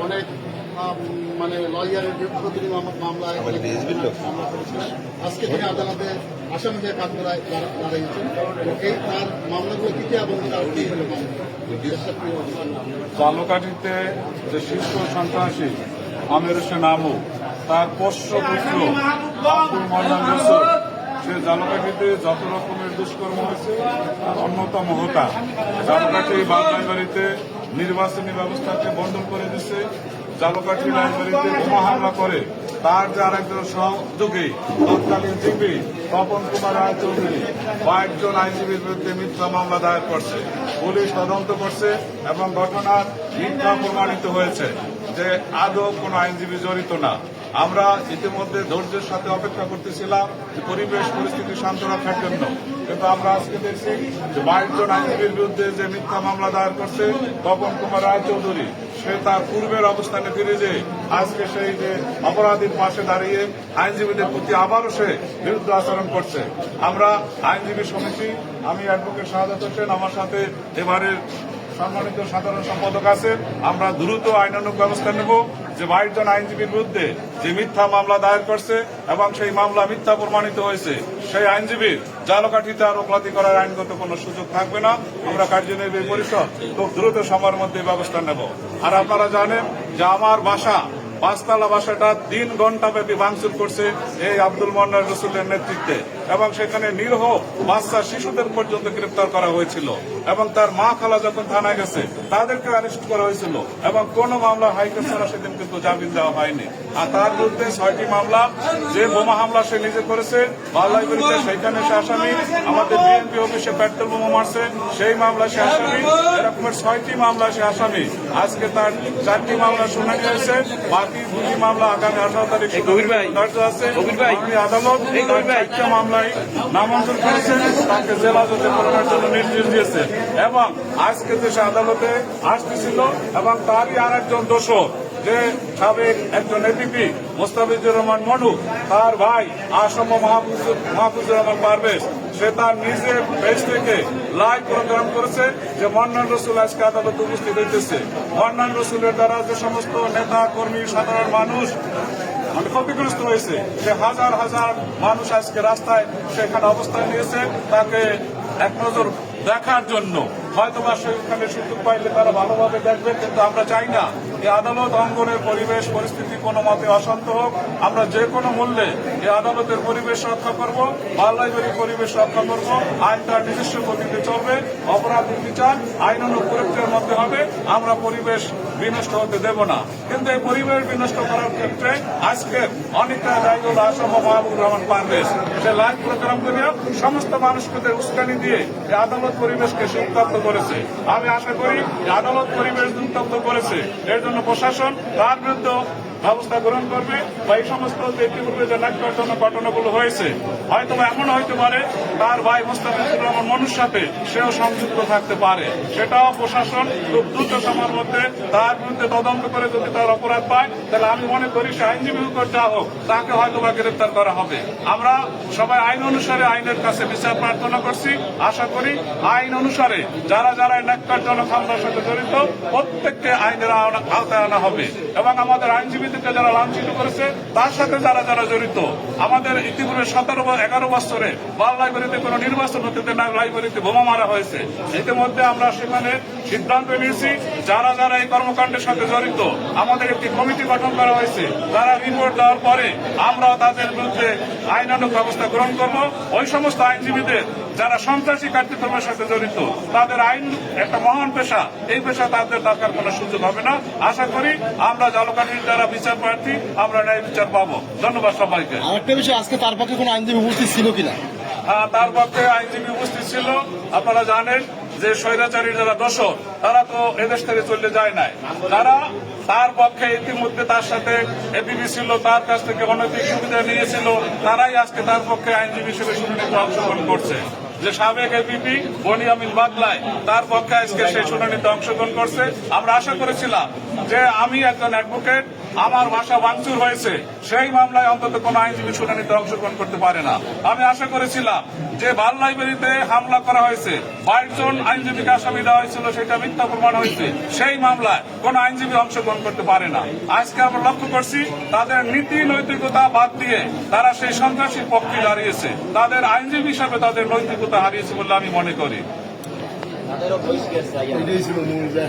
অনেক মানে লয়ারের বিরুদ্ধে মামলা করেছেন। আজকে তিনি আদালতে আসামি হয়ে কাজ করায় দাঁড়িয়েছেন। এই তার মামলাগুলো কি এবং তার কি হলো জালকাঠিতে যে শীর্ষ সন্ত্রাসী আমির হোসেন আমু তার পোষ্য পুত্র আব্দুল মন্নান রসুল সে জালকাঠিতে যত রকমের দুষ্কর্ম হয়েছে তার অন্যতম হোতা জালকাঠি বাগনাইবাড়িতে নির্বাচনী ব্যবস্থাকে বন্ধন করে দিচ্ছে। জালকাঠি রাজবাড়িতে বোমা হামলা করে তার যে আরেকজন সহযোগী তৎকালীন জিপি তপন কুমার রায় চৌধুরী কয়েকজন আইনজীবীর বিরুদ্ধে মিথ্যা মামলা দায়ের করছে। পুলিশ তদন্ত করছে এবং ঘটনার মিথ্যা প্রমাণিত হয়েছে যে আদৌ কোন আইনজীবী জড়িত না। আমরা ইতিমধ্যে ধৈর্যের সাথে অপেক্ষা করতেছিলাম যে পরিবেশ পরিস্থিতি শান্ত রাখার জন্য, কিন্তু আমরা আজকে দেখছি যে 22 জন আইনজীবীর বিরুদ্ধে যে মিথ্যা মামলা দায়ের করছে তপন কুমার রায় চৌধুরী, সে তার পূর্বের অবস্থানে ফিরে যে আজকে সেই যে অপরাধীর পাশে দাঁড়িয়ে আইনজীবীদের প্রতি আবারও সে বিরুদ্ধ আচরণ করছে। আমরা আইনজীবী সমিতি, আমি অ্যাডভোকেট শাহাদাত হোসেন, আমার সাথে এবারের সম্মানিত সাধারণ সম্পাদক আছে, আমরা দ্রুত আইনানুগ ব্যবস্থা নেব যে 22 জন আইনজীবীর বিরুদ্ধে যে মিথ্যা মামলা দায়ের করছে এবং সেই মামলা মিথ্যা প্রমাণিত হয়েছে সেই আইনজীবীর জালকাঠিতে আর ওকালতি করার আইনগত কোনো সুযোগ থাকবে না। আমরা কার্যনির্বাহী পরিষদ খুব দ্রুত সময়ের মধ্যে ব্যবস্থা নেব। আর আপনারা জানেন যে আমার বাসা 5 তলা বাসাটা 3 ঘন্টা ব্যাপী ভাঙচুর করছে এই আব্দুল মন্নান রসুলের নেতৃত্বে এবং সেখানে নিরীহ বাচ্চা শিশুদের পর্যন্ত গ্রেপ্তার করা হয়েছিল এবং তার মা খালা যখন থানায় গেছে তাদেরকে অ্যারেস্ট করা হয়েছিল এবং কোন মামলা হাইকোর্ট ছাড়া সেদিন কিন্তু জামিন দেওয়া হয়নি। আর তার বিরুদ্ধে 6টি মামলা, যে বোমা হামলা সে নিজে করেছে বাল্লাইবাড়িতে সেইখানে সে আসামি, আমাদের বিএনপি অফিসে পেট্রোল বোমা মারছে সেই মামলা সে আসামি, এরকমের 6টি মামলা সে আসামি। আজকে তার 4টি মামলা শুনানি হয়েছে, বাকি 2টি মামলা আগামী 18 তারিখ ধার্য আছে। আদালত 4টা মামলায় নামঞ্জুর করেছেন, তাকে জেলা জজে করার জন্য নির্দেশ দিয়েছে এবং আজকে দেশে আদালতে আসতেছিল এবং তারই আর একজন দোষর যে সাবেক একজন এপিপি মোস্তাফিজুর রহমান মনু, তার ভাই আসম মাহফুজুর রহমান পারভেজ, সে তার নিজের পেজ থেকে লাইভ প্রোগ্রাম করেছে যে মন্নান রসুল আজকে আদালতে উপস্থিত হইতেছে। মন্নান রসুলের দ্বারা যে সমস্ত নেতা কর্মী সাধারণ মানুষ ক্ষতিগ্রস্ত হয়েছে, সে হাজার হাজার মানুষ আজকে রাস্তায় সেখানে অবস্থান নিয়েছে তাকে এক নজর দেখার জন্য। হয়তোবা সেখানে সুযোগ পাইলে তারা ভালোভাবে দেখবে, কিন্তু আমরা চাই না এই আদালত অঙ্গনের পরিবেশ পরিস্থিতি কোনো মতে অশান্ত হোক। আমরা যে কোনো মূল্যে এই আদালতের পরিবেশ রক্ষা করব, বাল্লাইবাড়ির পরিবেশ রক্ষা করব। আইন তার নিজস্ব গতিতে চলবে, অপরাধীর বিচার আইনানুগ প্রক্রিয়ার মধ্যে হবে। আমরা পরিবেশ বিনষ্ট হতে দেব না। কিন্তু এই পরিবেশ বিনষ্ট করার ক্ষেত্রে আজকে অনেকটা দায়ী হল আসম মাহবুবুর রহমান পারভেজ। সে লাইভ প্রোগ্রাম করে সমস্ত মানুষকে উস্কানি দিয়ে এই আদালত পরিবেশকে উত্তপ্ত করেছে। আমি আশা করি আদালত পরিবেশ উত্তপ্ত করেছে, এর জন্য প্রশাসন তার বিরুদ্ধে ব্যবস্থা গ্রহণ করবে বা এই সমস্ত ইতিপূর্বে যে ন্যাক্কারজনক ঘটনাগুলো হয়েছে হয়তো এমন হইতে পারে তার ভাই মোস্তাফিজুর রহমান মনুর সাথে সেও সংযুক্ত থাকতে পারে। সেটাও প্রশাসন খুব দ্রুত সময়ের মধ্যে তার বিরুদ্ধে তদন্ত করে যদি তার অপরাধ পায় তাহলে আমি মনে করি সে আইনজীবী যা হোক তাকে হয়তো বা গ্রেপ্তার করা হবে। আমরা সবাই আইন অনুসারে আইনের কাছে বিচার প্রার্থনা করছি। আশা করি আইন অনুসারে যারা যারা ন্যাক্কারজনক হামলার সাথে জড়িত প্রত্যেককে আইনের আওতায় আনা হবে এবং আমাদের আইনজীবী যারা লাঞ্ছিত করেছে তার সাথে যারা যারা জড়িত। আমাদের ইতিপূর্বে 11 বছরে বাল্লাইবাড়িতে কোনো নির্বাচন হতে না, লাইব্রেরিতে বোমা মারা হয়েছে। ইতিমধ্যে আমরা সেখানে সিদ্ধান্ত নিয়েছি যারা যারা এই কর্মকাণ্ডের সাথে জড়িত আমাদের একটি কমিটি গঠন করা হয়েছে। তারা রিপোর্ট দেওয়ার পরে আমরা তাদের বিরুদ্ধে আইনানুগ ব্যবস্থা গ্রহণ করব। ওই সমস্ত আইনজীবীদের যারা সন্ত্রাসী কার্যক্রমের সাথে জড়িত তাদের আইন একটা মহান পেশা, এই পেশা তাদের দরকার কোনো সুযোগ হবে না। আশা করি আমরা জালকাঠির যারা বিচার প্রার্থী আমরা ন্যায় বিচার পাবো। ধন্যবাদ সবাইকে। আরেকটা বিষয়, আজকে তার পক্ষে কোনো আইনজীবী উপস্থিত ছিল কিনা? হ্যাঁ, তার পক্ষে আইনজীবী উপস্থিত ছিল। আপনারা জানেন যে স্বৈরাচারী যারা দোষর তারা তো এদেশ থেকে চলে যায় নাই, তারা তার পক্ষে ইতিমধ্যে তার সাথে এপিপি ছিল, তার কাছ থেকে অনৈতিক সুবিধা নিয়েছিল, তারাই আজকে তার পক্ষে আইনজীবী হিসেবে শুনানিতে অংশগ্রহণ করছে। যে সাবেক এপিপি বনিয়ামিন বাদলায় তার পক্ষে আজকে সেই শুনানিতে অংশগ্রহণ করছে। আমরা আশা করেছিলাম যে আমি একজন অ্যাডভোকেট, আমার ভাষা ভাঙচুর হয়েছে, সেই মামলায় অন্তত কোন আইনজীবী শুনানিতে অংশগ্রহণ করতে পারে না। আমি আশা করেছিলাম যে বাল লাইব্রেরিতে হামলা করা হয়েছে, 22 জন আইনজীবীকে আসামি দেওয়া হয়েছিল, সেটা মিথ্যা প্রমাণ হয়েছে, সেই মামলায় কোন আইনজীবী অংশগ্রহণ করতে পারে না। আজকে আমরা লক্ষ্য করছি তাদের নীতি নৈতিকতা বাদ দিয়ে তারা সেই সন্ত্রাসীর পক্ষে দাঁড়িয়েছে, তাদের আইনজীবী হিসাবে তাদের নৈতিকতা হারিয়েছে বলে আমি মনে করি।